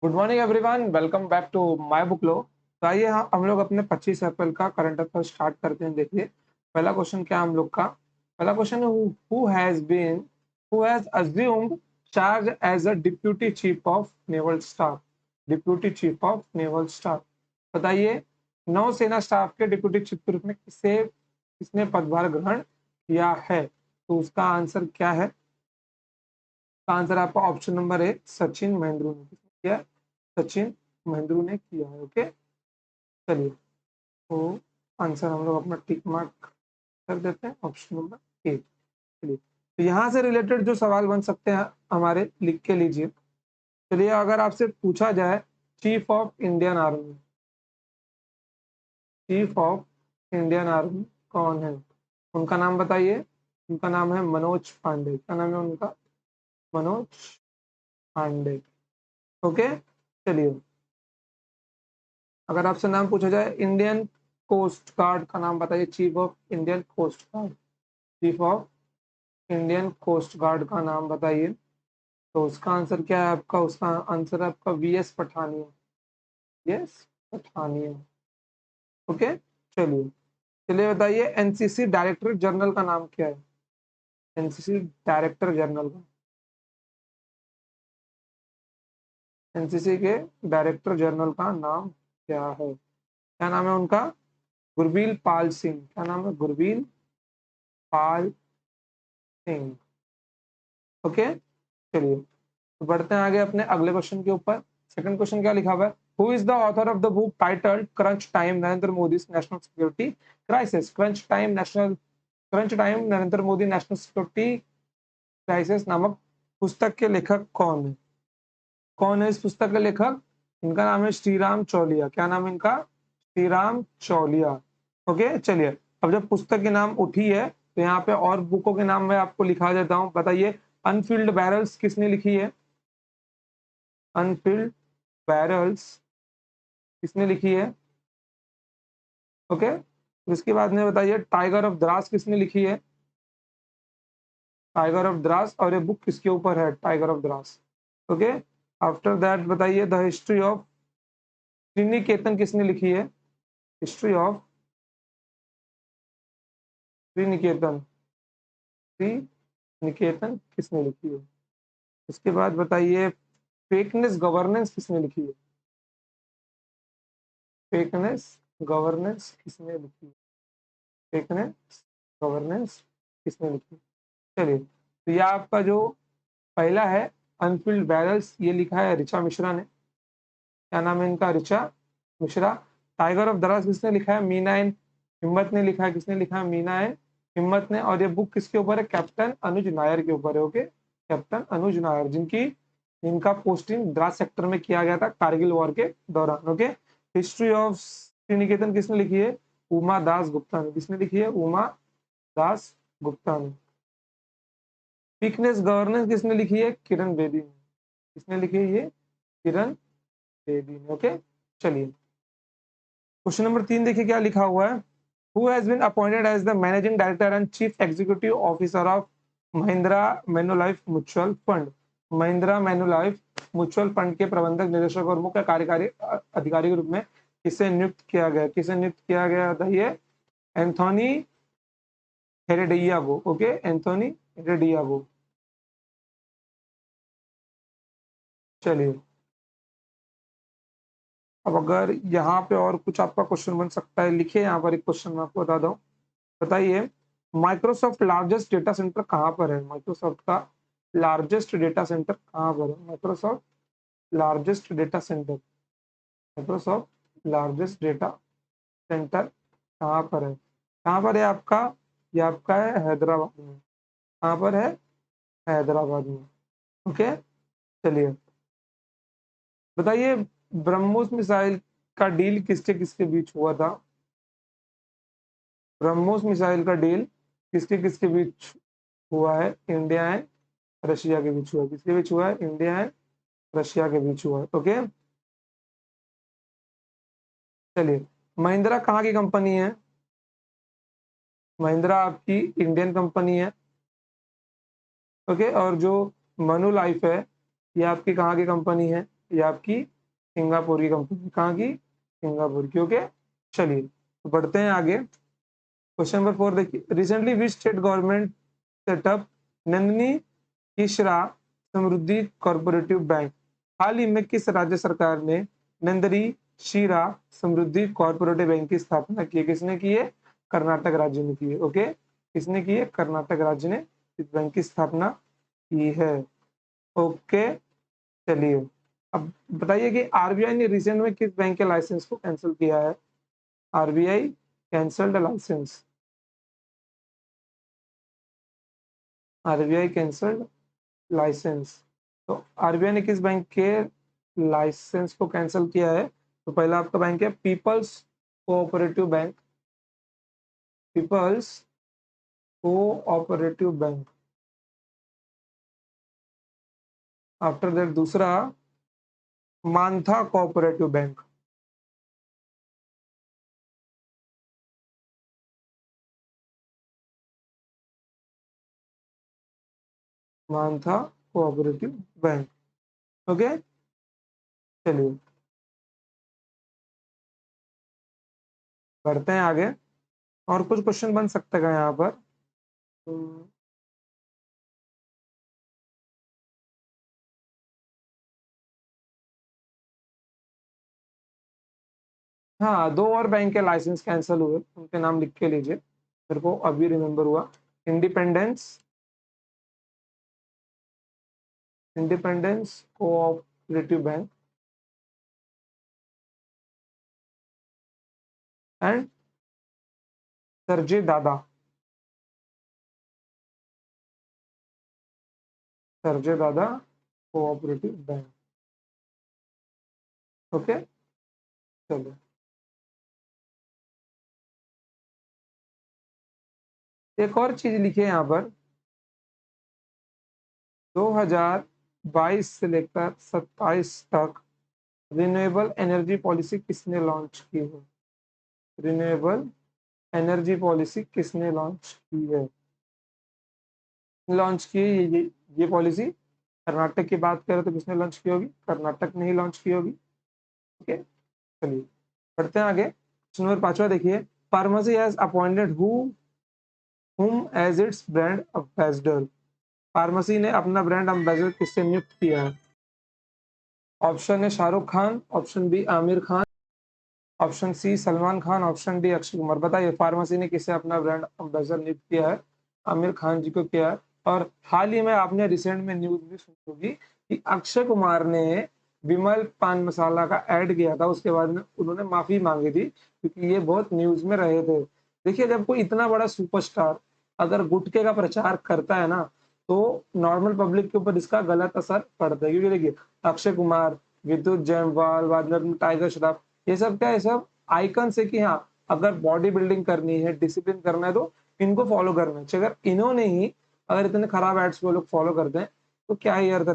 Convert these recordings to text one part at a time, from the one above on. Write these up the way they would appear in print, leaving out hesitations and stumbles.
Good morning everyone, welcome back to my book लो। तो आइए हम लोग अपने 25 अप्रैल का करंट अफेयर स्टार्ट करते हैं। देखिए पहला क्वेश्चन क्या है हम लोग का। पहला क्वेश्चन है who has assumed charge as a deputy chief of naval staff. Deputy chief of naval staff, बताइए नौसेना स्टाफ के डिप्यूटी चीफ के रूप में किसने पदभार ग्रहण किया है। तो उसका आंसर क्या है। का आंसर आपका option number A Sachin Mahendru ने किया है? सचिन महेंद्रू ने किया है। ओके, चलिए तो आंसर हम लोग अपना टिक मार्क कर देते हैं, ऑप्शन नंबर ए। चलिए तो यहाँ से रिलेटेड जो सवाल बन सकते हैं हमारे, लिख के लीजिए। चलिए अगर आपसे पूछा जाए chief of Indian army, chief of Indian army कौन है, उनका नाम बताइए। उनका नाम है मनोज पांडे। क्या नाम है उनका? मनोज पांडे। ओके, चलिए अगर आपसे नाम पूछा जाए इंडियन कोस्ट गार्ड का नाम बताइए। Chief of Indian coast guard, chief of Indian coast guard का नाम बताइए। तो उसका आंसर क्या है आपका? उसका आंसर है आपका VS Pathania. Yes, Pathania. Okay, चलिए चलिए बताइए एनसीसी डायरेक्टर जनरल का नाम क्या है। एनसीसी डायरेक्टर जनरल का, एनसीसी के डायरेक्टर जनरल का नाम क्या है? क्या नाम है उनका? गुरबील पाल सिंह। क्या नाम है? गुरबील पाल सिंह। ओके, चलिए तो बढ़ते हैं आगे अपने अगले क्वेश्चन के ऊपर। सेकंड क्वेश्चन क्या लिखा हुआ है? Who is the author of the book titled crunch time Narendra Modi national security crisis. Crunch time Narendra Modi national security crisis नामक पुस्तक के लेखक कौन है? कौन है इस पुस्तक के लेखक? इनका नाम है श्रीराम चौलिया। क्या नाम है इनका? श्रीराम चौलिया। ओके, चलिए अब जब पुस्तक के नाम उठी है तो यहाँ पे और बुकों के नाम मैं आपको लिखा देता हूँ। बताइए अनफिल्ड बैरल्स किसने लिखी है? अनफिल्ड बैरल्स किसने लिखी है? ओके, उसके बाद में बताइए टाइगर ऑफ द्रास किसने लिखी है? Tiger of Dras. और ये बुक किसके ऊपर है? Tiger of Dras. Okay, after that बताइए द हिस्ट्री ऑफ श्रीनिकेतन किसने लिखी है? हिस्ट्री ऑफ श्रीनिकेतन, श्रीनिकेतन किसने लिखी है? उसके बाद बताइए फेकनेस गवर्नेंस किसने लिखी है? फेकनेस गवर्नेंस किसने लिखी है? फेकनेस गवर्नेंस किसने लिखी है? चलिए तो यह आपका जो पहला है अनफिल्ड बैरल्स, ये लिखा है ऋचा मिश्रा ने। क्या नाम है इनका? ऋचा मिश्रा। टाइगर ऑफ द्रास किसने लिखा है? मीना एन हिम्मत ने लिखा है। किसने लिखा है? मीना एन हिम्मत ने। और ये बुक किसके ऊपर है? कैप्टन अनुज नायर के ऊपर है। ओके, कैप्टन अनुज नायर, जिनका पोस्टिंग द्रास सेक्टर में किया गया था कारगिल वॉर के दौरान। ओके, हिस्ट्री ऑफ श्रीनिकेतन किसने लिखी है? उमा दास गुप्ता ने। किसने लिखी है? उमा दास गुप्ता ने। वीकनेस गवर्नेंस किसने लिखी है? किरण बेदी ने। किसने लिखी है ये? किरण बेदी ने। ओके, चलिए क्वेश्चन नंबर 3 देखिए क्या लिखा हुआ है। Who has been appointed as the managing director and chief executive officer of Mahindra Manulife mutual fund. Mahindra Manulife mutual fund के प्रबंधक निदेशक और मुख्य कार्यकारी अधिकारी के रूप में किसे नियुक्त किया गया? किसे नियुक्त किया गया? बताइए। Anthony Heredia. Okay, Anthony Heredia. चलिए अब अगर यहाँ पे और कुछ आपका क्वेश्चन बन सकता है, लिखिए यहाँ पर एक क्वेश्चन मैं आपको बता दूं। बताइए माइक्रोसॉफ्ट लार्जेस्ट डेटा सेंटर कहाँ पर है? माइक्रोसॉफ्ट का लार्जेस्ट डेटा सेंटर कहाँ पर है? Microsoft largest data centre, Microsoft largest data centre कहाँ पर है? कहाँ पर है आपका? ये आपका है हैदराबाद में। कहाँ पर है? हैदराबाद में। ओके, चलिए बताइए ब्रह्मोस मिसाइल का डील किसके किसके बीच हुआ था? ब्रह्मोस मिसाइल का डील किसके किसके बीच हुआ है? इंडिया एंड रशिया के बीच हुआ है। किसके बीच हुआ है? इंडिया एंड रशिया के बीच हुआ है। ओके, चलिए महिंद्रा कहाँ की कंपनी है? महिंद्रा आपकी इंडियन कंपनी है। ओके, और जो मनु लाइफ है ये आपकी कहाँ की कंपनी है? ये आपकी सिंगापुर की कंपनी, कहाँ की? सिंगापुर की। ओके, चलिए तो बढ़ते हैं आगे। क्वेश्चन नंबर 4 देखिए, recently which state government setup Nandini Kshira Samruddhi cooperative bank? हाल ही में किस राज्य सरकार ने नंदरी शीरा समृद्धि कोऑपरेटिव बैंक की स्थापना की है? किसने की है? कर्नाटक राज्य ने की है। ओके, किसने की है? कर्नाटक राज्य ने इस बैंक की स्थापना की है। ओके, चलिए अब बताइए कि आरबीआई ने रिसेंट में किस बैंक के लाइसेंस को कैंसिल किया है? RBI cancelled licence, RBI cancelled licence. तो आरबीआई ने किस बैंक के लाइसेंस को कैंसिल किया है? तो पहला आपका बैंक है people's cooperative bank, people's cooperative bank. After that दूसरा Mantha cooperative bank, Mantha cooperative bank. Okay, चलिए बढ़ते हैं आगे। और कुछ क्वेश्चन बन सकते हैं यहाँ पर। हाँ, दो और बैंक के लाइसेंस कैंसिल हुए, उनके नाम लिख के लीजिए, मेरे को अभी रिमेम्बर हुआ। Independence, independence cooperative bank and Sergey दादा, सरजे दादा कोऑपरेटिव बैंक। ओके, चलो एक और चीज लिखिए यहाँ पर, 2022 से लेकर 27 तक रिन्यूएबल एनर्जी पॉलिसी किसने लॉन्च की है? रिन्यूएबल एनर्जी पॉलिसी किसने लॉन्च की है? लॉन्च की है ये पॉलिसी। कर्नाटक की बात करें तो किसने लॉन्च की होगी? कर्नाटक ने ही लॉन्च की होगी। ओके, चलिए बढ़ते हैं आगे। क्वेश्चन नंबर 5वां देखिए, pharmacy has appointed whom as its brand ambassador? Pharmacy ने अपना ब्रांड एम्बेसडर किससे नियुक्त किया है? ऑप्शन है Shahrukh Khan, option B Aamir Khan, option C Salman Khan, option D Akshay Kumar. बताइए फार्मेसी ने किसे अपना ब्रांड एम्बेसडर नियुक्त किया है? आमिर खान जी को किया है। और हाल ही में आपने रिसेंट में न्यूज भी सुनी होगी कि अक्षय कुमार ने विमल पान मसाला का ऐड किया था, उसके बाद में उन्होंने माफी मांगी थी क्योंकि ये बहुत न्यूज में रहे थे। देखिए जब कोई इतना बड़ा सुपरस्टार अगर गुटखे का प्रचार करता है ना, तो नॉर्मल पब्लिक के ऊपर इसका गलत असर पड़ता है। क्योंकि देखिए अक्षय कुमार, विद्युत जयसवाल, बाद में टाइगर श्रॉफ, ये सब क्या है? सब आइकन से कि हाँ अगर बॉडी बिल्डिंग करनी है, डिसिप्लिन करना है तो इनको फॉलो करना चाहिए। अगर इन्होंने ही अगर इतने खराब एड्स को लोग फॉलो करते हैं तो क्या ही अर्थ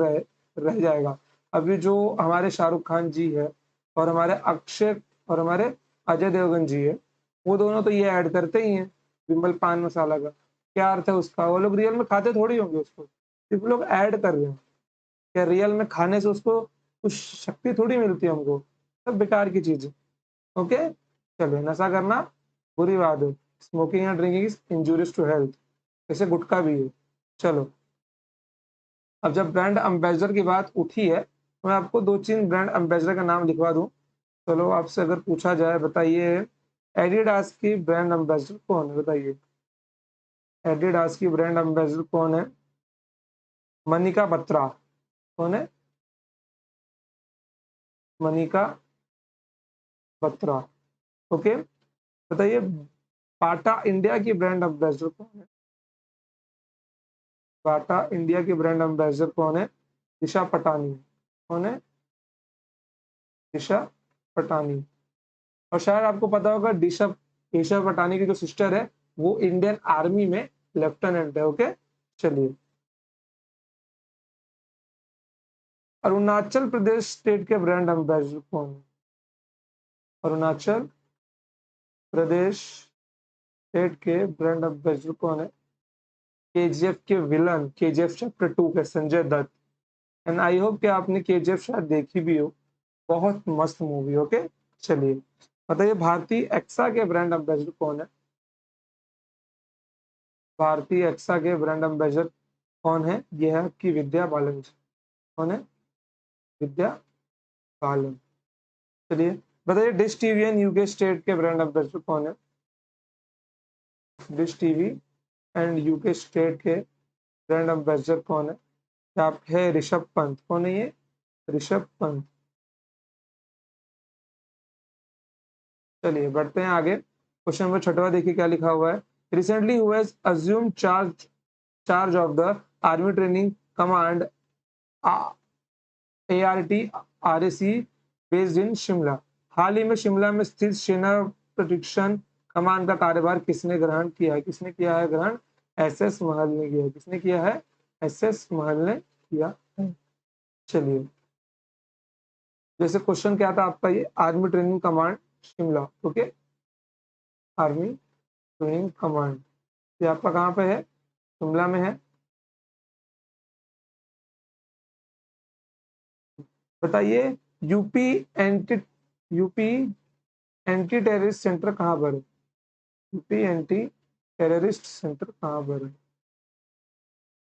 रह जाएगा। अभी जो हमारे शाहरुख खान जी है और हमारे अक्षय और हमारे अजय देवगन जी है, वो दोनों तो ये ऐड करते ही हैं विमल पान मसाला का। क्या अर्थ है उसका? वो लोग रियल में खाते थोड़ी होंगे उसको, सिर्फ लोग ऐड कर रहे हैं। क्या रियल में खाने से उसको कुछ शक्ति थोड़ी मिलती है हमको? सब बेकार की चीज है। ओके, चलिए नशा करना बुरी बात है, smoking and drinking is injurious to health, जैसे गुटखा भी है। चलो अब जब ब्रांड एम्बेसडर की बात उठी है तो मैं आपको दो तीन ब्रांड एम्बेसडर का नाम लिखवा दूं। चलो आपसे अगर पूछा जाए, बताइए एडिडास की ब्रांड एम्बेसडर कौन है? बताइए एडिडास की ब्रांड एम्बेसडर कौन है? मनिका बत्रा। कौन है? मनिका बत्रा। ओके, बताइए बाटा इंडिया की ब्रांड एम्बेसडर कौन है? बाटा इंडिया की ब्रांड एम्बेसडर कौन है? दिशा पटानी। कौन है? दिशा पटानी। और शायद आपको पता होगा दिशा दिशा पटानी की जो सिस्टर है वो इंडियन आर्मी में लेफ्टिनेंट है। ओके, चलिए अरुणाचल प्रदेश स्टेट के ब्रांड एम्बेसडर कौन है? अरुणाचल प्रदेश स्टेट के ब्रांड एम्बेसडर कौन है? केजीएफ के विलन, केजीएफ चैप्टर 2 के Sanjay Dutt. And I hope कि आपने केजीएफ शायद देखी भी हो, बहुत मस्त मूवी। ओके, चलिए बताइए भारतीय एक्सा के ब्रांड एम्बेसडर कौन है? भारतीय एक्सा के ब्रांड एम्बेसडर कौन है? ये है आपकी विद्या बालन जी। कौन है? विद्या बालन। चलिए बताइए dish TV and UK state के ब्रांड एम्बेसडर कौन है? Dish TV and UK state के ब्रांड एम्बेसडर कौन है? आप है ऋषभ पंत। कौन है ये? ऋषभ पंत। चलिए बढ़ते हैं आगे। क्वेश्चन नंबर 6वां देखिए क्या लिखा हुआ है। Recently who has assume charge of the army training command ART RAC based in Shimla. हाल ही में शिमला में स्थित सेना प्रशिक्षण कमान का कार्यभार किसने ग्रहण किया है? किसने किया है ग्रहण? SS महल ने किया है। किसने किया है? SS महल ने किया है। चलिए जैसे क्वेश्चन क्या था आपका, ये army training command Shimla. Okay, army training command ये आपका कहाँ पे है? शिमला में है। बताइए UP anti UP anti terrorist centre कहाँ पर है? यूपी एंटी टेररिस्ट सेंटर कहाँ पर है?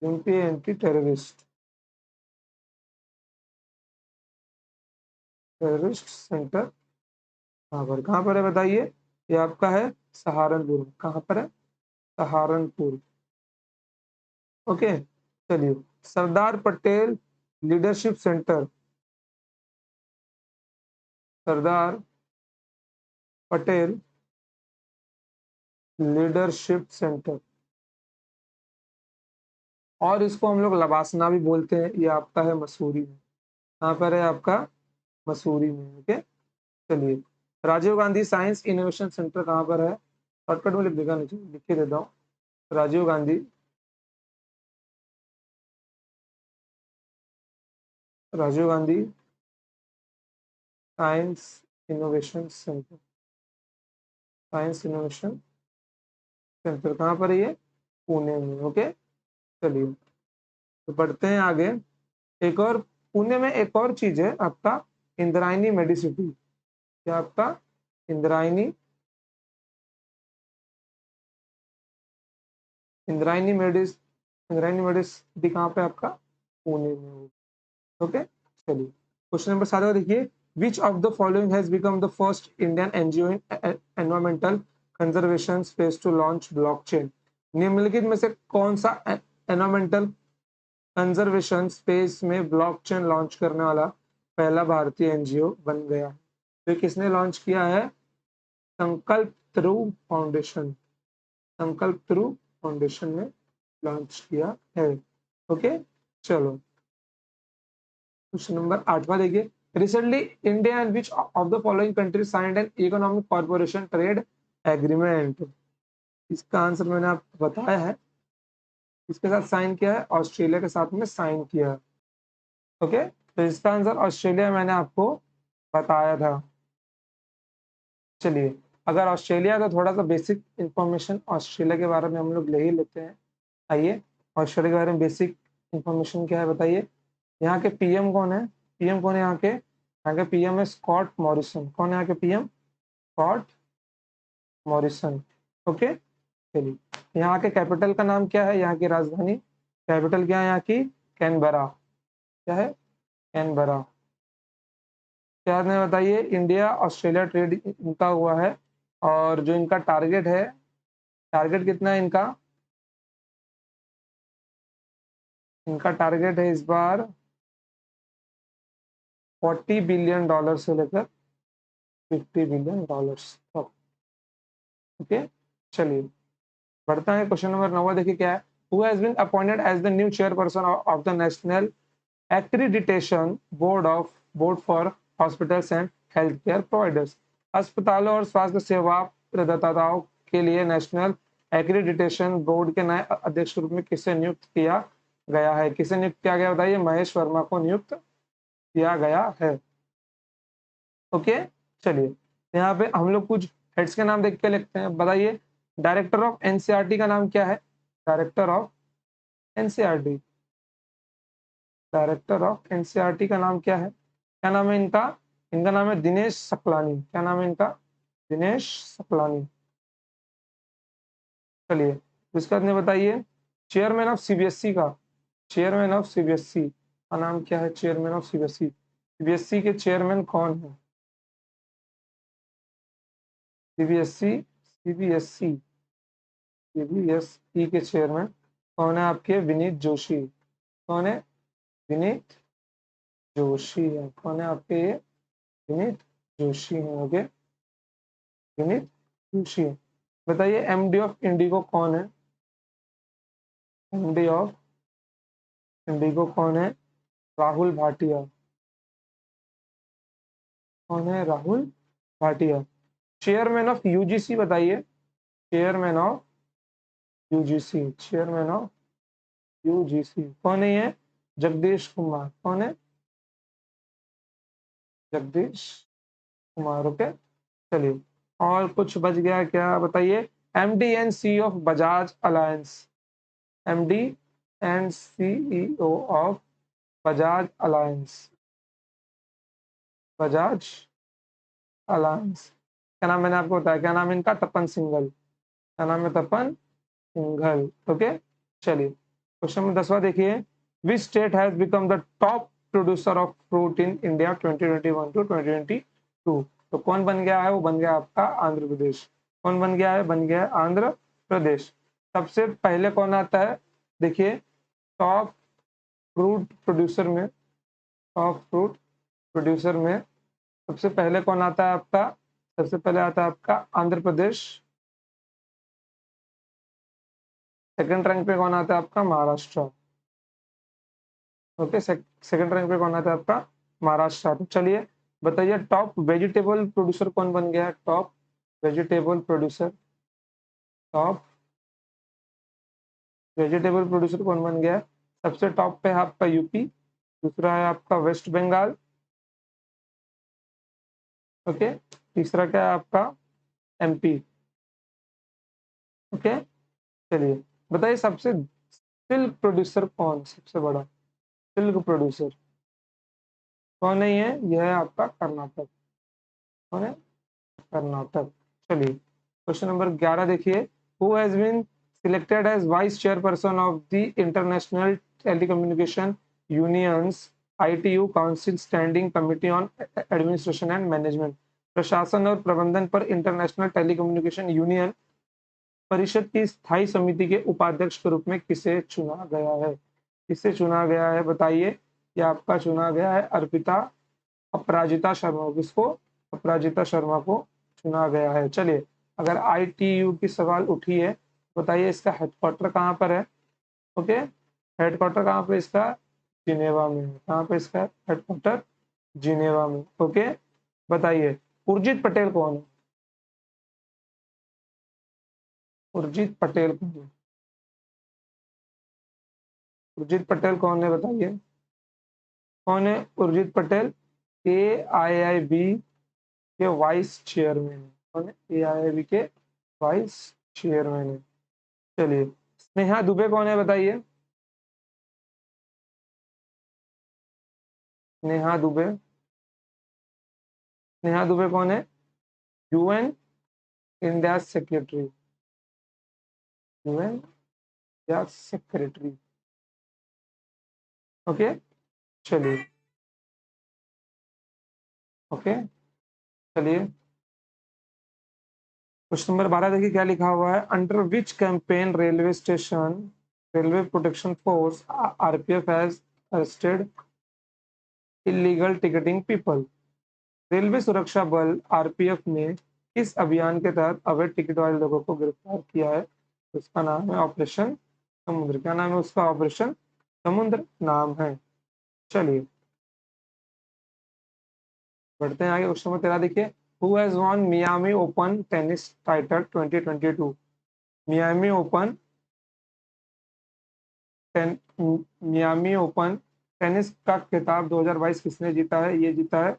यूपी एंटी टेररिस्ट सेंटर कहाँ पर है बताइए? ये आपका है सहारनपुर। कहाँ पर है? सहारनपुर। ओके, चलिए Sardar Patel leadership centre, Sardar Patel leadership centre, और इसको हम लोग लबासना भी बोलते हैं, ये आपका है मसूरी में। कहाँ पर है आपका? मसूरी में। ओके, चलिए Rajiv Gandhi science innovation centre कहाँ पर है? शॉर्टकट में लिख देगा, नीचे लिख के देता हूँ। Rajiv Gandhi Rajiv Gandhi science innovation centre, science innovation centre कहाँ पर है ये? पुणे में। ओके, चलिए तो बढ़ते हैं आगे। एक और पुणे में एक और चीज है आपका, इंद्रायणी मेडिसिटी। क्या आपका? इंद्रायणी इंद्रायणी मेडिस इंद्रायणी मेडिसिटी कहाँ पे आपका? पुणे में। ओके, चलिए क्वेश्चन नंबर 7 देखिए। Which of the following has become the first Indian NGO in environmental conservation space to launch blockchain? निम्नलिखित में से कौन सा एनवायरमेंटल कंजर्वेशन स्पेस में ब्लॉकचेन लॉन्च करने वाला पहला भारतीय एनजीओ बन गया? तो किसने लॉन्च किया है? संकल्प थ्रू फाउंडेशन। संकल्प थ्रू फाउंडेशन ने लॉन्च किया है। ओके, चलो क्वेश्चन नंबर 8वां देखिए। Recently India and which of the following country signed an economic corporation trade agreement? इसका आंसर मैंने आपको बताया है। इसके साथ साइन किया है? ऑस्ट्रेलिया के साथ में साइन किया है। ओके, तो इसका आंसर ऑस्ट्रेलिया मैंने आपको बताया था। चलिए अगर ऑस्ट्रेलिया का थोड़ा सा बेसिक इंफॉर्मेशन ऑस्ट्रेलिया के बारे में हम लोग ले ही लेते हैं। आइए ऑस्ट्रेलिया के बारे में बेसिक इंफॉर्मेशन क्या है बताइए। यहाँ के पीएम कौन है? पीएम कौन है यहाँ के पीएम है स्कॉट मॉरिसन। कौन है यहाँ के पीएम? Scott Morrison. ओके, चलिए यहाँ के कैपिटल का नाम क्या है? यहाँ की राजधानी कैपिटल क्या है यहाँ की? कैनबरा। क्या है? कैनबरा। क्या है बताइए। इंडिया ऑस्ट्रेलिया ट्रेड इनका हुआ है, और जो इनका टारगेट है, टारगेट कितना है इनका? इनका टारगेट है इस बार $40 बिलियन से लेकर $50 बिलियन तक। ओके, चलिए बढ़ता है। क्वेश्चन नंबर 9 देखिए क्या है। Who has been appointed as the new chairperson of the national accreditation board for hospitals and health care providers? अस्पतालों और स्वास्थ्य सेवा प्रदाताओं के लिए नेशनल एक्रीडिटेशन बोर्ड के नए अध्यक्ष के रूप में किसे नियुक्त किया गया है? किसे नियुक्त किया गया बताइए? महेश वर्मा को नियुक्त किया गया है। ओके, चलिए यहाँ पे हम लोग कुछ हेड्स के नाम देख के लिखते हैं। बताइए डायरेक्टर ऑफ एनसीईआरटी का नाम क्या है? Director of NCERT director of NCERT का नाम क्या है? क्या नाम है इनका? इनका नाम है दिनेश सकलानी। क्या नाम है इनका? दिनेश सकलानी। चलिए, इसके बाद में बताइए चेयरमैन ऑफ सीबीएसई का, चेयरमैन ऑफ सीबीएसई का नाम क्या है? चेयरमैन ऑफ सीबीएसई, सीबीएसई के चेयरमैन कौन है? सीबीएसई सीबीएसई सीबीएसई के चेयरमैन कौन है आपके? विनीत जोशी। कौन है? विनीत जोशी है। कौन है आपके? ये विनीत जोशी है। ओके, विनीत जोशी है। बताइए एमडी ऑफ इंडिगो कौन है? एमडी ऑफ इंडिगो कौन है? राहुल भाटिया। कौन है? Rahul Bhatia. Chairman of UGC बताइए, chairman of UGC, chairman of UGC कौन है? ये जगदीश कुमार। कौन है? जगदीश कुमार। ओके, चलिए, और कुछ बच गया क्या बताइए? MD and C of Bajaj Allianz, MD and CEO of Bajaj Allianz, Bajaj Allianz क्या नाम? मैंने आपको बताया क्या नाम है इनका? तपन सिंघल। क्या नाम है? तपन सिंघल। ओके, चलिए, क्वेश्चन नंबर 10वां देखिए, which state has become the top producer of fruit in India 2021 to 2022? तो कौन बन गया है? वो बन गया आपका आंध्र प्रदेश। कौन बन गया है? बन गया है आंध्र प्रदेश। सबसे पहले कौन आता है? देखिए, टॉप फ्रूट प्रोड्यूसर में, टॉप फ्रूट प्रोड्यूसर में सबसे पहले कौन आता है आपका? सबसे पहले आता है आपका आंध्र प्रदेश। सेकंड रैंक पे कौन आता है आपका? महाराष्ट्र। ओके, सेकंड रैंक पे कौन आता है आपका? महाराष्ट्र। तो चलिए बताइए टॉप वेजिटेबल प्रोड्यूसर कौन बन गया है? Top vegetable producer, top vegetable producer कौन बन गया है? सबसे टॉप पे है आपका यूपी, दूसरा है आपका वेस्ट बंगाल। ओके, तीसरा क्या है आपका? एमपी। ओके, चलिए बताइए सबसे सिल्क प्रोड्यूसर कौन? सबसे बड़ा सिल्क प्रोड्यूसर कौन है? ये यह है आपका कर्नाटक। कौन है? कर्नाटक। चलिए, क्वेश्चन नंबर 11 देखिए, who has been selected as vice chairperson of the international telecommunication unions ITU council standing committee on administration and management? प्रशासन और प्रबंधन पर इंटरनेशनल टेलीकम्युनिकेशन यूनियन परिषद की स्थायी समिति के उपाध्यक्ष के रूप में किसे चुना गया है? किसे चुना गया है बताइए? ये आपका चुना गया है अर्पिता अपराजिता शर्मा। किसको? अपराजिता शर्मा को चुना गया है। चलिए, अगर आईटीयू की सवाल उठी है, बताइए इसका हेडक्वार्टर कहाँ पर है? ओके, हेडक्वार्टर कहाँ पे इसका? जिनेवा में। कहाँ पे इसका हेडक्वार्टर? जिनेवा में। ओके, बताइए उर्जित पटेल कौन है? उर्जित पटेल कौन है? उर्जित पटेल कौन है बताइए? कौन है उर्जित पटेल? AIIB के वाइस चेयरमैन है। कौन है? AIIB के वाइस चेयरमैन है। चलिए, स्नेहा दुबे कौन है बताइए? नेहा दुबे, नेहा दुबे कौन है? UN India secretary, UN India secretary. Okay, चलिए, ओके, चलिए, क्वेश्चन नंबर 12 देखिए क्या लिखा हुआ है, under which campaign railway station railway protection force RPF has arrested illegal ticketing people? Railway सुरक्षा बल आरपीएफ ने किस अभियान के तहत अवैध टिकट वाले लोगों को गिरफ्तार किया है? उसका नाम है ऑपरेशन समुद्र। क्या नाम है उसका? ऑपरेशन समुद्र नाम है। चलिए, बढ़ते हैं आगे। क्वेश्चन नंबर 13 देखिए, who has won Miami open tennis title 2022? Miami open Miami open tennis का खिताब 2022 किसने जीता है? ये जीता है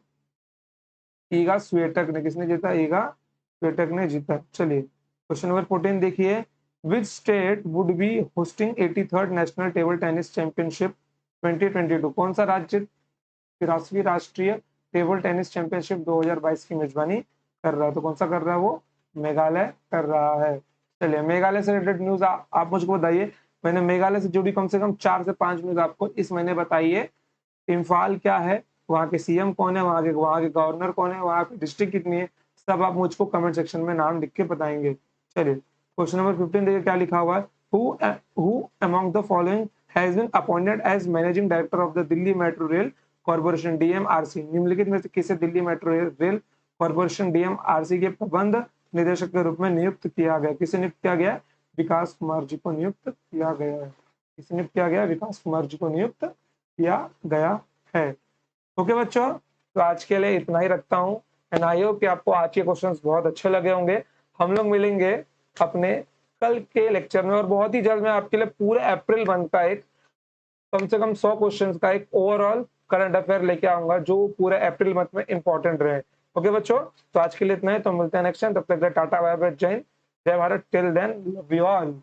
ईगा स्वीटेक ने। किसने जीता? ईगा स्वीटेक ने जीता। चलिए, क्वेश्चन नंबर 14 देखिए, which state would be hosting 83rd national table tennis championship 2022 कौन सा राज्य 83वीं राष्ट्रीय टेबल टेनिस चैंपियनशिप 2022 की मेजबानी कर रहा है? तो कौन सा कर रहा है वो? मेघालय कर रहा है। चलिए मेघालय से रिलेटेड न्यूज आप मुझको बताइए। मैंने मेघालय से जुड़ी कम से कम 4 से 5 न्यूज आपको इस महीने बताई है। इम्फाल क्या है, वहाँ के सीएम कौन है, वहाँ के गवर्नर कौन है, वहाँ की डिस्ट्रिक्ट कितनी है, सब आप मुझको कमेंट सेक्शन में नाम लिख के बताएंगे। चलिए क्वेश्चन नंबर 15 देखिए क्या लिखा हुआ है। Who among the following has been appointed as managing director of the Delhi Metro Rail Corporation DMRC? निम्नलिखित में से किसे Delhi metro rail corporation DMRC के प्रबंध निदेशक के रूप में नियुक्त किया गया? किसे नियुक्त किया गया? विकास कुमार जी को नियुक्त किया गया है। किसे नियुक्त किया गया? विकास कुमार जी को नियुक्त किया गया है। ओके बच्चों, तो आज के लिए इतना ही रखता हूँ एंड आई होप कि आपको आज के क्वेश्चंस बहुत अच्छे लगे होंगे। हम लोग मिलेंगे अपने कल के लेक्चर में और बहुत ही जल्द मैं आपके लिए पूरे अप्रैल मंथ का एक कम से कम 100 क्वेश्चंस का एक ओवरऑल करंट अफेयर लेके आऊंगा जो पूरे अप्रैल मंथ में इंपॉर्टेंट रहे। ओके बच्चों, तो आज के लिए इतना ही, तो मिलते हैं नेक्स्ट टाइम। तब तक टाटा बाय बाय, जय हिंद, जय Bharat, till then love you all.